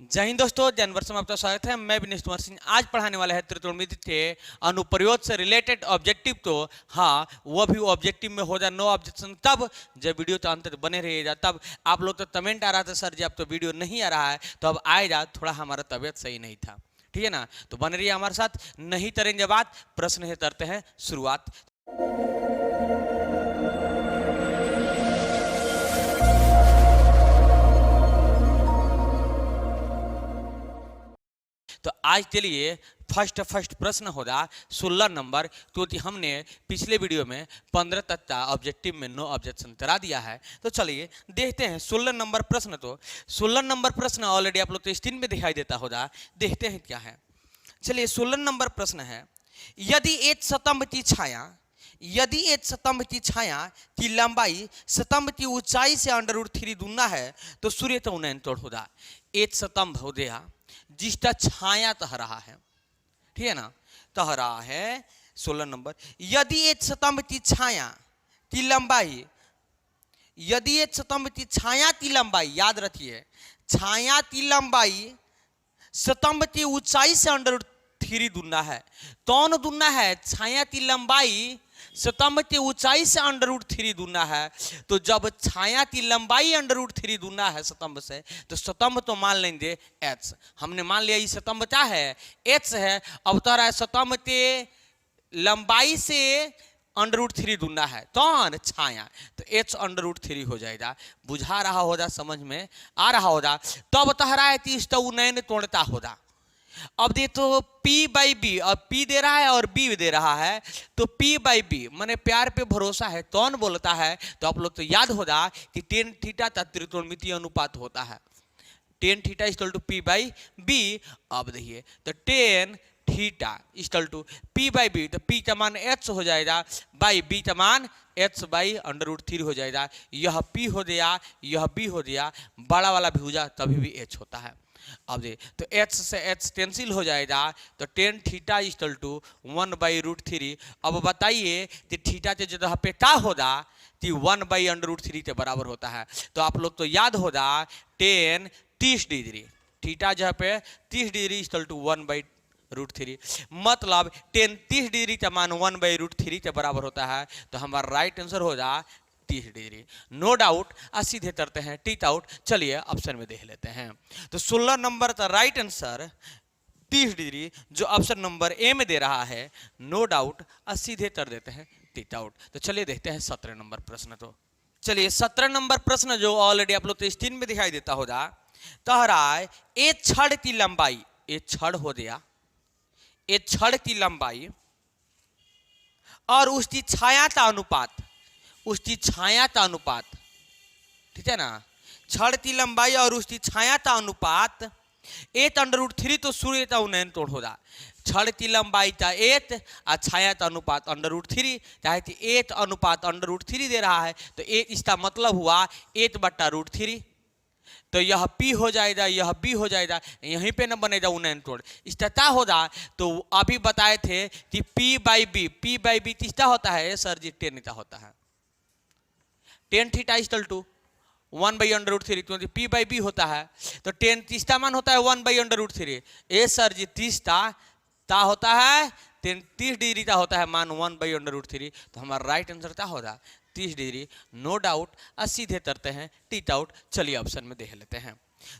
जय हिंद दोस्तों, जनवर्ष में आपका स्वागत है। मैं विनेश कुमार सिंह आज पढ़ाने वाला है त्रिकोणमिति के अनुप्रयोग से रिलेटेड ऑब्जेक्टिव। तो हाँ, वो भी ऑब्जेक्टिव में हो जाए, नो ऑब्जेक्शन। तब जब वीडियो तो अंत तक बने रहिएगा। तब आप लोग तो कमेंट आ रहा था, सर जी अब तो वीडियो नहीं आ रहा है, तो अब आएगा। थोड़ा हमारा तबीयत सही नहीं था, ठीक है ना। तो बने रहिए हमारे साथ। नहीं करेंगे बात, प्रश्न है करते हैं शुरुआत। तो आज के लिए फर्स्ट प्रश्न होगा 16 नंबर, क्योंकि हमने पिछले वीडियो में 15 तक का ऑब्जेक्टिव में नो ऑब्जेक्शन करा दिया है। तो चलिए देखते हैं 16 नंबर प्रश्न। तो 16 नंबर प्रश्न ऑलरेडी आप लोग तो स्क्रीन में दिखाई देता होगा, देखते हैं क्या है। चलिए 16 नंबर प्रश्न है, यदि एक स्तंभ की छाया की लंबाई स्तंभ की ऊंचाई से √3 गुना है तो सूर्य का उन्नयन तोड़ होगा। एक स्तंभ हो गया जिसका छाया तह रहा है, ठीक है ना, तह रहा है। 16 नंबर, यदि एक स्तंभ की छाया की लंबाई याद रखिए, छाया की लंबाई स्तंभ की ऊंचाई से √3 गुना है। कौन गुना है? छाया की लंबाई स्तंभ की ऊंचाई से √3 गुना है। तो जब छाया की लंबाई √3 गुना है स्तंभ से, तो स्तंभ तो मान लेंगे h। हमने मान लिया ये स्तंभ क्या है? h है। अब तो रहा है स्तंभ के लंबाई से √3 गुना है, कौन? छाया। तो h √3 हो जाएगा। बुझा रहा होगा, समझ में आ रहा होगा। तब तह रहा है कि इसका उन्नयन तोड़ता होगा। अब दे तो P/B, अब P दे रहा है और B दे रहा है, तो P/B माने प्यार पे भरोसा है, कौन बोलता है? तो आप लोग तो याद होगा कि tan थीटा का त्रिकोणमितीय अनुपात होता है। tan theta = P/B। अब देखिए, तो tan थीटा = P/B, तो P का मान h हो जाएगा, बाई B का मान h/√3 हो जाएगा। यह P हो गया, यह B हो गया, बड़ा वाला भुजा तभी भी h होता है। अब दे तो h से h कैंसिल हो जाएगा, तो tan थीटा = 1/√3। अब बताइए कि थीटा के जगह पे क्या होगा कि 1/√3 के बराबर होता है। तो आप लोग तो याद होगा tan 30 डिग्री, थीटा जहाँ पे 30 डिग्री = 1/√3, मतलब tan 30 डिग्री का मान 1/√3 के बराबर होता है। तो हमारा राइट आंसर होगा 30 डिग्री। No doubt. सीधे करते हैं टीट आउट। चलिए ऑप्शन में देख लेते हैं। तो 16 नंबर का राइट आंसर 30 डिग्री जो ऑप्शन नंबर ए में दे रहा है, नो डाउट। सीधे कर देते हैं टीट आउट। तो चलिए देखते हैं 17 नंबर प्रश्न। तो चलिए 17 नंबर प्रश्न जो ऑलरेडी आप लोग तो स्क्रीन में दिखाई देता होगा, कह रहा है एक छड़ की लंबाई, एक छड़ हो गया, एक छड़ की लंबाई और उसकी छाया का अनुपात, ठीक है ना, छड़ की लंबाई और उसकी छाया का अनुपात 8√3 तो सूर्य का उन्नयन तोड़ होगा। छड़ की लंबाई का 8 और छाया का अनुपात √3, चाहे 8:√3 दे रहा है, तो 8 इसका मतलब हुआ 8/√3। तो यह P हो जाएगा, यह B हो जाएगा, यहीं पे न बनेगा उन्नयन तोड़। इसका क्या होगा? तो अभी बताए थे कि P/B किसका होता है? सर जी tan का होता है। tan थीटा = 1/√3, क्योंकि P/B होता है। तो tan 30 का मान होता है 1/√3। ए सर जी 30 का होता है, 30 डिग्री का होता है मान 1/√3। तो हमारा राइट आंसर क्या होगा? 30 डिग्री। No doubt. सीधे करते हैं टीट आउट। चलिए ऑप्शन में देख लेते हैं।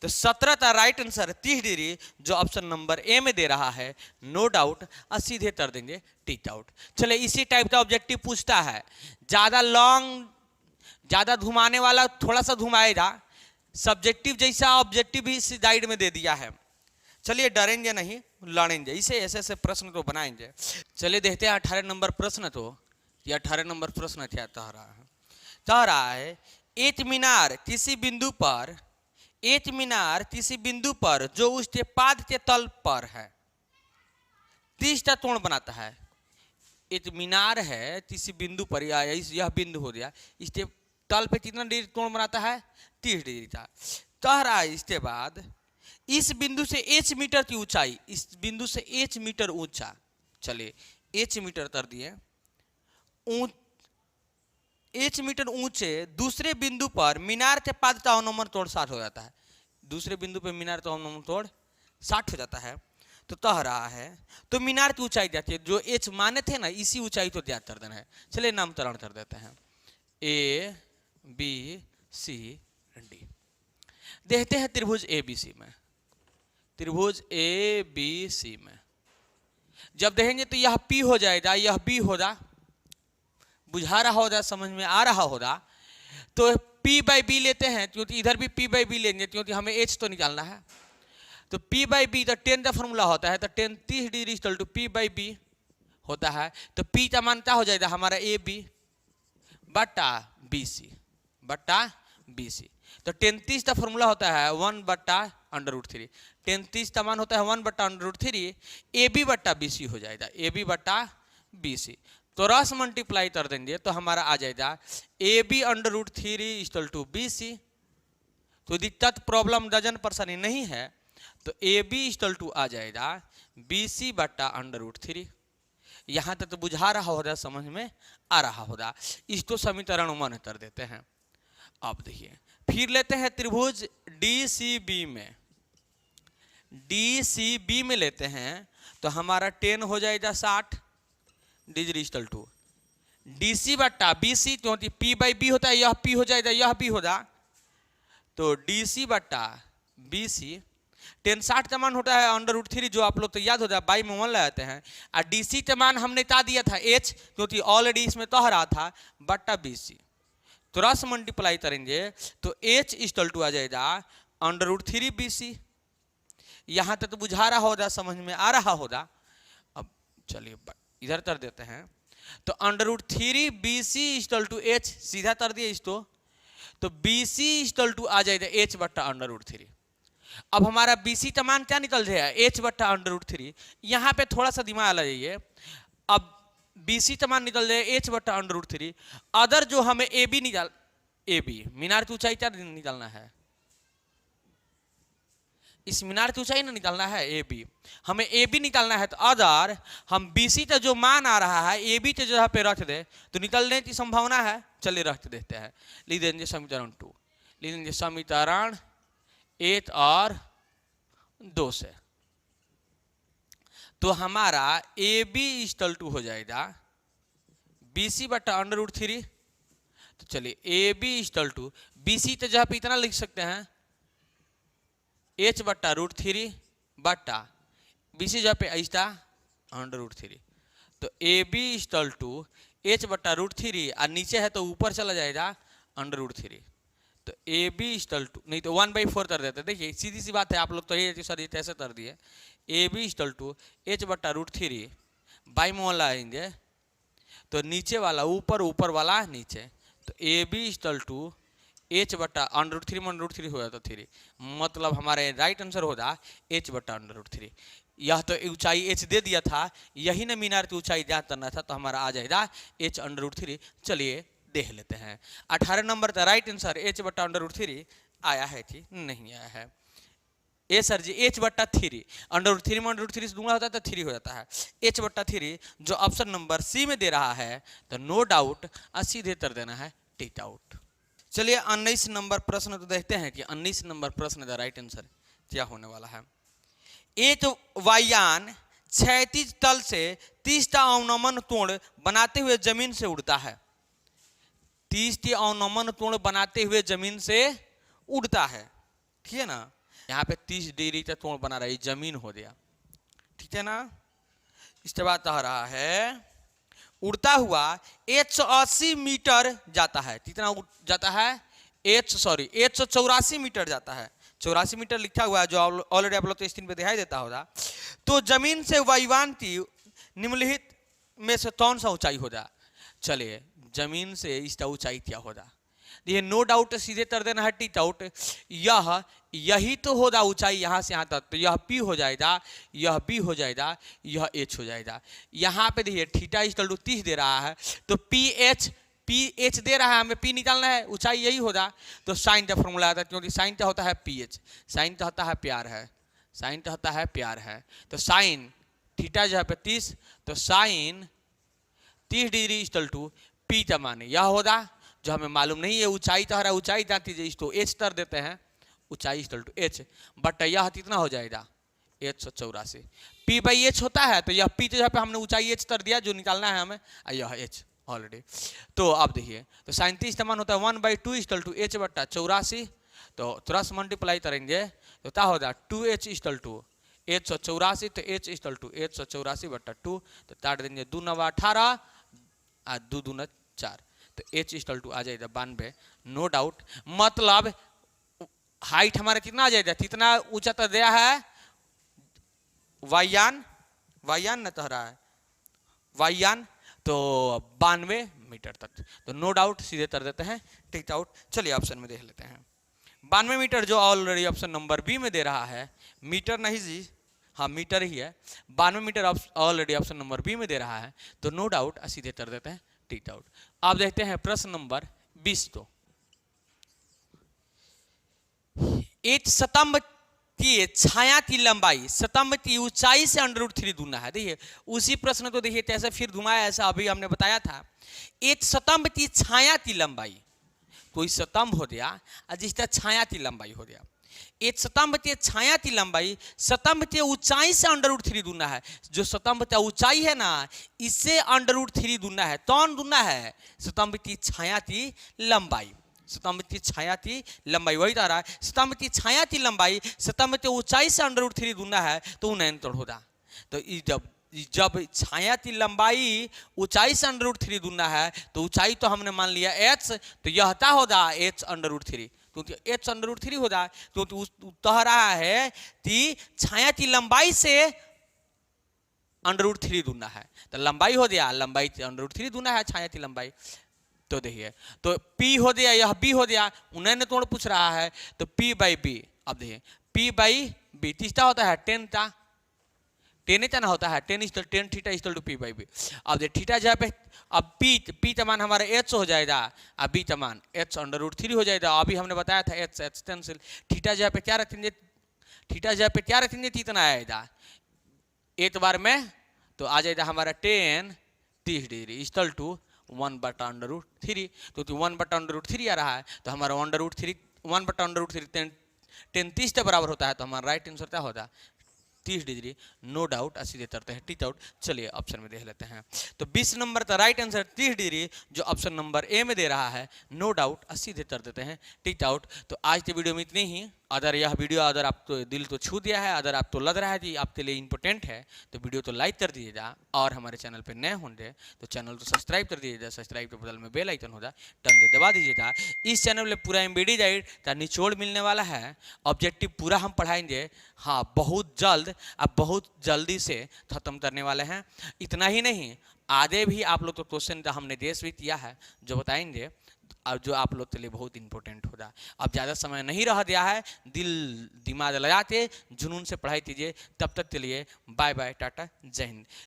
तो 17 का राइट आंसर 30 डिग्री जो ऑप्शन नंबर ए में दे रहा है, नो डाउट। सीधे कर देंगे टीट आउट। चलिए इसी टाइप का ऑब्जेक्टिव पूछता है, ज्यादा घुमाने वाला थोड़ा सा घुमाएगा, सब्जेक्टिव जैसा ऑब्जेक्टिव भी इस गाइड में दे दिया है। चलिए डरेंगे नहीं, लड़ेंगे, इसे ऐसे प्रश्न तो बनाएंगे। चलिए देखते हैं 18 नंबर प्रश्न। तो ये 18 नंबर प्रश्न क्या कह रहा है, एक मीनार किसी बिंदु पर जो उसके पाद के तल पर है 30 का कोण बनाता है। एक मीनार है किसी बिंदु पर, यह बिंदु हो गया, इसके तल पे कितना डिग्री कोण बनाता है? 30 डिग्री का। कह रहा है इसके बाद इस बिंदु से h मीटर की ऊंचाई, इस बिंदु से h मीटर ऊंचा, चलिए h मीटर कर दिए, h मीटर ऊंचे दूसरे बिंदु पर मीनार के पाद का अनुमान 60 हो जाता है। दूसरे बिंदु पे मीनार तो अवनमन तोड़ 60 हो जाता है, तो तह रहा है, तो मीनार की ऊंचाई जाती है, जो एच माने थे ना इसी ऊंचाई को ज्ञात कर देना है। चलिए नामकरण कर देते हैं, ए बी सी डी। देखते हैं त्रिभुज ए बी सी में, त्रिभुज ए बी सी में जब देखेंगे तो यह P हो जाएगा, यह B होगा, बुझा रहा होगा, समझ में आ रहा होगा। तो P/B लेते हैं, क्योंकि इधर भी P/B लेंगे, क्योंकि हमें H तो निकालना है। तो P/B तो टेन का फॉर्मूला होता है, तो ten 30 degree equal to P/B होता है। तो P का मान क्या हो जाएगा हमारा AB बटा BC। तो टेन 30 का फॉर्मूला होता है 1/√3, टेन 30 का मान होता है 1/√3, AB बटा BC हो जाएगा, AB बटा BC। तो रस मल्टीप्लाई कर देंगे तो हमारा आ जाएगा AB√3 इक्वल टू BC। तो दिक्कत प्रॉब्लम डजन परेशानी नहीं है, तो AB इक्वल टू आ जाएगा BC बटा √3। यहाँ तक तो बुझा रहा होगा, समझ में आ रहा होगा। इसको समीकरण 1 कर देते हैं। अब देखिए फिर लेते हैं त्रिभुज DCB में, DCB में लेते हैं तो हमारा 10 हो जाएगा 60 डिग्री इक्वल टू DC बटा BC, क्योंकि P/B होता है, यह P हो जाएगा, यह B होगा, तो DC बटा BC। 10 60 का मान होता है √3, जो आप लोग तो याद होता है, बाई में 1 लगाते हैं। और DC का मान हमने ता दिया था H, क्योंकि ऑलरेडी इसमें तो रहा था, बटा BC। तो रस मल्टीप्लाई करेंगे तो H इक्वल टू आ जाएगा √3 BC। यहाँ तक तो बुझा रहा होगा, समझ में आ रहा होगा। अब चलिए इधर कर देते हैं, तो √3 BC इक्वल टू H सीधा कर दिए इसको, तो BC इक्वल टू आ जाएगा H बट्टा √3। अब हमारा BC का मान क्या निकल जाएगा H बट्टा √3। यहाँ पे थोड़ा सा दिमाग लगाइए, अब BC का मान निकल जाए H बट्टा √3। अदर जो हमें AB मीनार की ऊंचाई क्या निकालना है, इस मीनार की ऊंचाई ना निकालना है AB, हमें AB निकालना है। तो अदर हम BC का जो मान आ रहा है AB के जगह पे रख दे तो निकलने की संभावना है। चलिए रख देते हैं, लिख देंगे समीकरण 2, लिख देंगे समीकरण 1 और 2 से। तो हमारा AB इक्वल टू हो जाएगा BC बटा √3। तो चलिए AB इक्वल टू BC के जगह पे इतना लिख सकते हैं H बट्टा √3 बट्टा BC जगह पे ऐसा √3। तो AB इक्वल टू H बट्टा √3 और नीचे है तो ऊपर चला जाएगा √3। तो AB इक्वल टू, नहीं तो 1/4 कर देते। देखिए सीधी सी बात है, आप लोग तो ये सर ऐसे कर दिए। AB इक्वल टू H बट्टा √3 बाई में 1 लाएंगे तो नीचे वाला ऊपर, ऊपर वाला नीचे। तो AB इक्वल टू H बट्टा √3 हो जाता 3, मतलब हमारे राइट आंसर होगा H बट्टा √3। यह तो ऊंचाई H दे दिया था, यही ना मीनार की ऊंचाई ज्ञात करना था, तो हमारा आ जाएगा H √3। चलिए देख लेते हैं 18 नंबर का राइट आंसर H बट्टा √3 आया है कि नहीं आया है। ए सर जी H बट्टा 3, √3 में √3 से दूंगा होता है तो 3 हो जाता है। H बट्टा 3 जो ऑप्शन नंबर C में दे रहा है, तो नो डाउट सीधे कर देना है टिक आउट। चलिए 19 नंबर प्रश्न तो देखते हैं कि 19 नंबर प्रश्न का राइट आंसर क्या होने वाला है। एक वायुयान क्षैतिज तल से 30 का अवनमन कोण बनाते हुए जमीन से उड़ता है, 30 के अवनमन कोण बनाते हुए जमीन से उड़ता है, ठीक है ना। यहाँ पे 30 डिग्री का कोण बना रही, जमीन हो गया, ठीक है ना। इसके बाद कह रहा है उड़ता हुआ 180 मीटर जाता है, कितना जाता है 184 मीटर जाता है, 84 मीटर लिखा हुआ है जो ऑलरेडी आप लोग तो स्क्रीन पे दिखाई देता होगा। तो जमीन से वायुयान की निम्नलिखित में से कौन सा ऊंचाई होगा। चलिए जमीन से इसका ऊंचाई क्या होगा, ये नो डाउट सीधे कर देना है टिक आउट। यही तो होगा ऊंचाई यहाँ से यहाँ तक, तो यह P हो जाएगा, यह B हो जाएगा, यह H हो जाएगा। यहाँ पे देखिए थीटा इक्वल टू 30 दे रहा है, तो PH दे रहा है, हमें P निकालना है, ऊंचाई यही होगा। तो साइन का फॉर्मूला आता है, क्योंकि साइन का होता है PH, साइन का होता है प्यार है, साइन का होता है प्यार है। तो साइन थीटा जहाँ पे 30, तो sine 30 degree equal to P का मान यह होगा, जो हमें मालूम नहीं है ऊंचाई तो हरा ऊंचाई जानती है, इसको H कर देते हैं ऊंचाई इक्वल टू एच, बट यह कितना हो जाएगा 184। पी बाई एच होता है, तो यह पी जगह पे हमने ऊंचाई एच कर दिया जो निकालना है हमें, यह एच ऑलरेडी। तो अब देखिए, तो 37 का मान होता है 1/2 इक्वल टू एच बट्टा 84। तो तुरंत मल्टीप्लाई करेंगे तो क्या होगा 2h इक्वल टू 184, तो h इक्वल टू 184 बट्टा 2, तो काट देंगे 2 9 18 और 2 2 4, तो h इक्वल टू आ जाएगा 92। नो डाउट, मतलब हाइट हमारा कितना आ जाएगा, कितना ऊंचा तो दिया है वायुयान न कह रहा है वायुयान, तो 92 मीटर तक। तो नो डाउट सीधे कर देते हैं टिक आउट। चलिए ऑप्शन में देख लेते हैं 92 मीटर, जो ऑलरेडी ऑप्शन नंबर बी में दे रहा है, मीटर नहीं जी, हाँ मीटर ही है, 92 metre already option number B में दे रहा है, तो नो डाउट सीधे कर देते हैं टिक आउट। आप देखते हैं प्रश्न नंबर 20। तो एक स्तंभ की छाया की लंबाई स्तंभ की ऊंचाई से √3 गुना है। देखिए उसी प्रश्न को देखिए कैसे फिर घुमाया, ऐसा अभी हमने बताया था। एक स्तंभ की छाया की लंबाई, कोई स्तंभ हो गया और जिसका छाया की लंबाई हो गया, एक स्तंभ के छाया की लंबाई स्तंभ के ऊंचाई से √3 गुना है। जो स्तंभ का ऊंचाई है ना, इससे √3 गुना है। कौन गुना है? स्तंभ की छाया की लंबाई, स्तंभ की छाया की लंबाई, वही आ रहा है। स्तंभ की छाया की लंबाई स्तंभ के ऊंचाई से √3 गुना है, तो 69 होगा। तो जब छाया की लंबाई ऊंचाई से √3 गुना है, तो ऊंचाई तो हमने मान लिया h, तो यह क्या होगा h √3, क्योंकि h √3 होगा, क्योंकि कह रहा है कि छाया की लंबाई से √3 गुना है, तो लंबाई हो गया, लंबाई √3 गुना है छाया की लंबाई। तो देखिए, तो P हो गया, यह B हो गया, उन्होंने तोड़ पूछ रहा है, तो P बाई बी। अब देखिए P बाई बी तीसरा होता है 10 का, 10 का ना होता है 10 theta equal to P by B. अब देखिए थीटा जहाँ पे, अब P का मान हमारा h हो जाएगा, अब B का मान h √3 हो जाएगा। अभी हमने बताया था h कैंसिल, थीटा जहाँ पे क्या रखेंगे, थीटा जहाँ पे क्या रखेंगे कितना आएगा एक बार में, तो आ जाएगा हमारा 10 30 डिग्री इक्वल टू 1/√3, क्योंकि 1/√3 आ रहा है, तो हमारा 1/√3 10 30 के बराबर होता है, तो हमारा राइट आंसर क्या होगा 30 डिग्री। नो डाउट सीधे करते हैं टिक आउट। चलिए ऑप्शन में देख लेते हैं, तो 20 नंबर का राइट आंसर 30 डिग्री जो ऑप्शन नंबर ए में दे रहा है, नो डाउट सीधे कर देते हैं टिक आउट। तो आज की वीडियो में इतनी ही। अगर यह वीडियो अगर आपको दिल तो छू दिया है, अगर आपको लग रहा है कि आपके लिए इंपॉर्टेंट है, तो वीडियो तो लाइक कर दीजिएगा, और हमारे चैनल पर नए होंगे तो चैनल को सब्सक्राइब कर दीजिएगा, सब्सक्राइब के बदल में बेल आइकन होगा टन दे दबा दीजिएगा। इस चैनल में पूरा एमबीडी गाइड का निचोड़ मिलने वाला है, ऑब्जेक्टिव पूरा हम पढ़ाएंगे, हाँ बहुत जल्द, अब बहुत जल्दी से खत्म करने वाले हैं। इतना ही नहीं, आगे भी आप लोग तो क्वेश्चन का हमने देश भी किया है जो बताएंगे, और जो आप लोग के लिए बहुत इंपॉर्टेंट होगा। अब ज़्यादा समय नहीं रह गया है, दिल दिमाग लगा के जुनून से पढ़ाई कीजिए। तब तक के लिए बाय बाय, टाटा, जय हिंद।